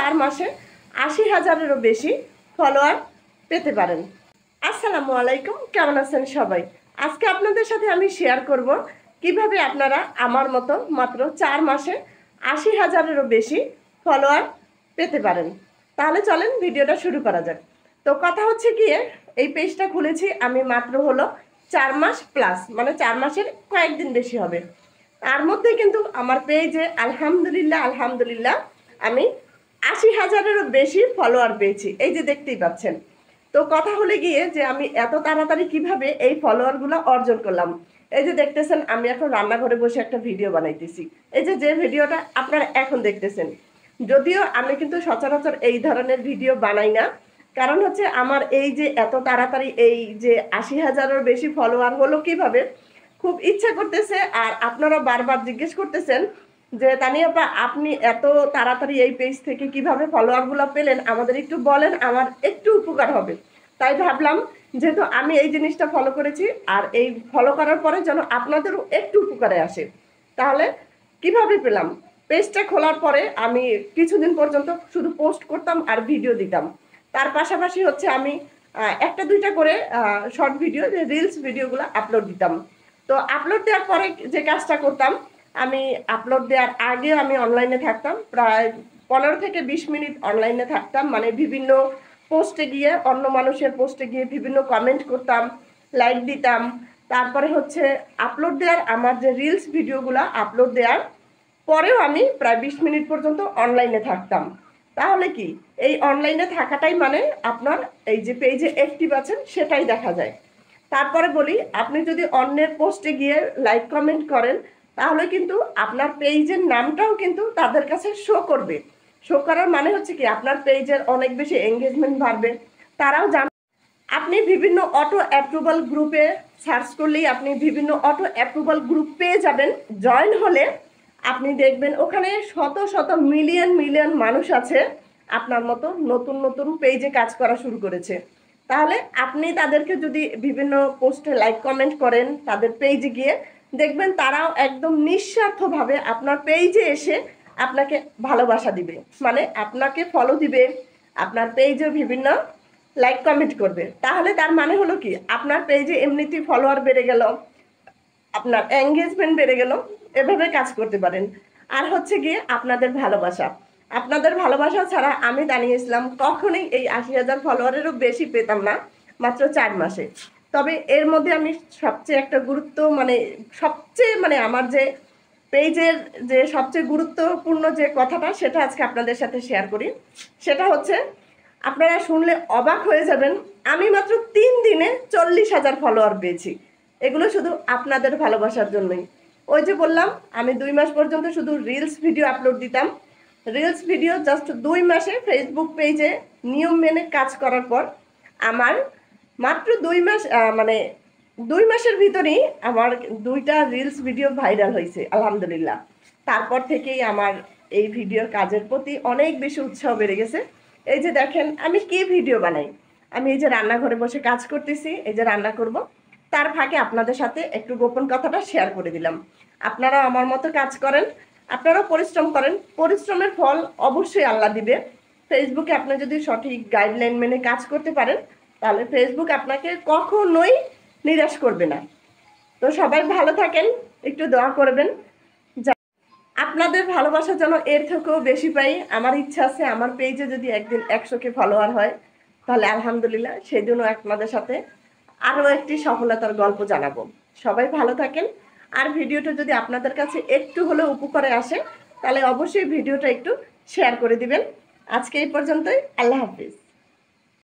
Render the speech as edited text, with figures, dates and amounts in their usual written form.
4 মাসে 80,000-এরও বেশি ফলোয়ার পেতে পারেন। আসসালামু আলাইকুম, কেমন আছেন সবাই? আজকে আপনাদের সাথে আমি শেয়ার করব কিভাবে আপনারা আমার মতো মাত্র 4 মাসে 80,000-এরও বেশি ফলোয়ার পেতে পারেন। তাহলে চলেন ভিডিওটা শুরু করা যাক। তো কথা হচ্ছে গিয়ে এই পেজটা খুলেছি আমি মাত্র হলো 4 মাস প্লাস, মানে 4 মাসের কয়েকদিন বেশি হবে। তার মধ্যে কিন্তু আমার পেজে আলহামদুলিল্লাহ আমি 80,000-এরও বেশি ফলোয়ার পেয়েছি, এই যে দেখতেই পাচ্ছেন। তো কথা হলে গিয়ে যে আমি এত তাড়াতাড়ি কিভাবে এই ফলোয়ারগুলো অর্জন করলাম। এই যে দেখতেছেন আমি এখন রান্নাঘরে বসে একটা ভিডিও বানাইতেছি, এই যে ভিডিওটা আপনারা এখন দেখতেছেন। যদিও আমি কিন্তু সচরাচর এই ধরনের ভিডিও বানাই না, কারণ হচ্ছে আমার এই যে এত তাড়াতাড়ি এই যে 80,000-এর বেশি ফলোয়ার হলো কিভাবে, খুব ইচ্ছা করতেছে। আর আপনারা বারবার জিজ্ঞেস করতেছেন যে তানিয়া আপা আপনি এত তাড়াতাড়ি এই পেজ থেকে কিভাবে ফলোয়ারগুলো পেলেন, আমাদের একটু বলেন, আমার একটু উপকার হবে। তাই ভাবলাম যেহেতু আমি এই জিনিসটা ফলো করেছি আর এই ফলো করার পরে যেন আপনাদেরও একটু উপকারে আসে। তাহলে কিভাবে পেলাম? পেজটা খোলার পরে আমি কিছুদিন পর্যন্ত শুধু পোস্ট করতাম আর ভিডিও দিতাম। তার পাশাপাশি হচ্ছে আমি একটা দুইটা করে শর্ট ভিডিও, যে রিলস ভিডিওগুলো আপলোড দিতাম। তো আপলোড দেওয়ার পরে যে কাজটা করতাম, আমি আপলোড দেওয়ার আগে আমি অনলাইনে থাকতাম, প্রায় 15 থেকে 20 মিনিট অনলাইনে থাকতাম। মানে বিভিন্ন পোস্টে গিয়ে, অন্য মানুষের পোস্টে গিয়ে বিভিন্ন কমেন্ট করতাম, লাইক দিতাম। তারপরে হচ্ছে আপলোড দেওয়ার, আমার যে রিলস ভিডিওগুলো আপলোড দেওয়ার পরেও আমি প্রায় 20 মিনিট পর্যন্ত অনলাইনে থাকতাম। তাহলে কি এই অনলাইনে থাকাটাই মানে আপনার এই যে পেজে অ্যাক্টিভ আছেন সেটাই দেখা যায়। তারপরে বলি, আপনি যদি অন্যের পোস্টে গিয়ে লাইক কমেন্ট করেন তাহলে কিন্তু আপনার পেজের নামটাও কিন্তু তাদের কাছে শো করবে। শো করার মানে হচ্ছে কি আপনার পেজের অনেক বেশি এঙ্গেজমেন্ট বাড়বে, তারাও জান। আপনি বিভিন্ন অটো অ্যাপ্রুভাল গ্রুপে সার্চ করলেই আপনি বিভিন্ন অটো অ্যাপ্রুভাল গ্রুপ পেয়ে যাবেন। জয়েন হলে আপনি দেখবেন ওখানে শত শত মিলিয়ন মানুষ আছে আপনার মতো, নতুন নতুন পেজে কাজ করা শুরু করেছে। তাহলে আপনি তাদেরকে যদি বিভিন্ন পোস্টে লাইক কমেন্ট করেন, তাদের পেজে গিয়ে দেখবেন তারাও একদম নিঃস্বার্থভাবে আপনার পেজে এসে আপনাকে ভালোবাসা দিবে, মানে আপনাকে ফলো দিবে, আপনার পেজে বিভিন্ন লাইক কমেন্ট করবে। তাহলে তার মানে হলো কি আপনার পেজে এমনিতেই ফলোয়ার বেড়ে গেল, আপনার এঙ্গেজমেন্ট বেড়ে গেল। এভাবে কাজ করতে পারেন। আর হচ্ছে গিয়ে আপনাদের ভালোবাসা ছাড়া আমি তানিয়া ইসলাম কখনোই এই 80,000 ফলোয়ারেরও বেশি পেতাম না মাত্র 4 মাসে। তবে এর মধ্যে আমি সবচেয়ে একটা আমার যে পেজের যে সবচেয়ে গুরুত্বপূর্ণ যে কথাটা, সেটা আজকে আপনাদের সাথে শেয়ার করি। সেটা হচ্ছে আপনারা শুনলে অবাক হয়ে যাবেন, আমি মাত্র 3 দিনে 40,000 ফলোয়ার পেয়েছি। এগুলো শুধু আপনাদের ভালোবাসার জন্যই। ওই যে বললাম আমি 2 মাস পর্যন্ত শুধু রিলস ভিডিও আপলোড দিতাম। রিলস ভিডিও জাস্ট 2 মাসে ফেসবুক পেজে নিয়ম মেনে কাজ করার পর আমার মাত্র 2 মাস, 2 মাসের ভিতরেই আমার 2টা রিলস ভিডিও ভাইরাল হয়েছে আলহামদুলিল্লাহ। তারপর থেকেই আমার এই ভিডিওর কাজের প্রতি অনেক বেশি উৎসাহ বেড়ে গেছে। এই যে দেখেন আমি কি ভিডিও বানাই, আমি এই যে রান্নাঘরে বসে কাজ করতেছি, এই যে রান্না করব, তার ফাঁকে আপনাদের সাথে একটু গোপন কথাটা শেয়ার করে দিলাম। আপনারাও আমার মতো কাজ করেন, আপনারাও পরিশ্রম করেন, পরিশ্রমের ফল অবশ্যই আল্লাহ দিবে। ফেসবুকে আপনি যদি সঠিক গাইডলাইন মেনে কাজ করতে পারেন তাহলে ফেসবুক আপনাকে কখনোই নিরাশ করবে না। তো সবাই ভালো থাকেন, একটু দোয়া করবেন, আপনাদের ভালোবাসা যেন এর থেকেও বেশি পাই। আমার ইচ্ছা আছে আমার পেজে যদি একদিন 100K ফলোয়ার হয় তাহলে আলহামদুলিল্লাহ সেদিনও আপনাদের সাথে আরও একটি সফলতার গল্প জানাবো। সবাই ভালো থাকেন। আর ভিডিওটা যদি আপনাদের কাছে একটু হলেও উপকারে আসে তাহলে অবশ্যই ভিডিওটা একটু শেয়ার করে দিবেন। আজকে এই পর্যন্তই, আল্লাহ হাফিজ।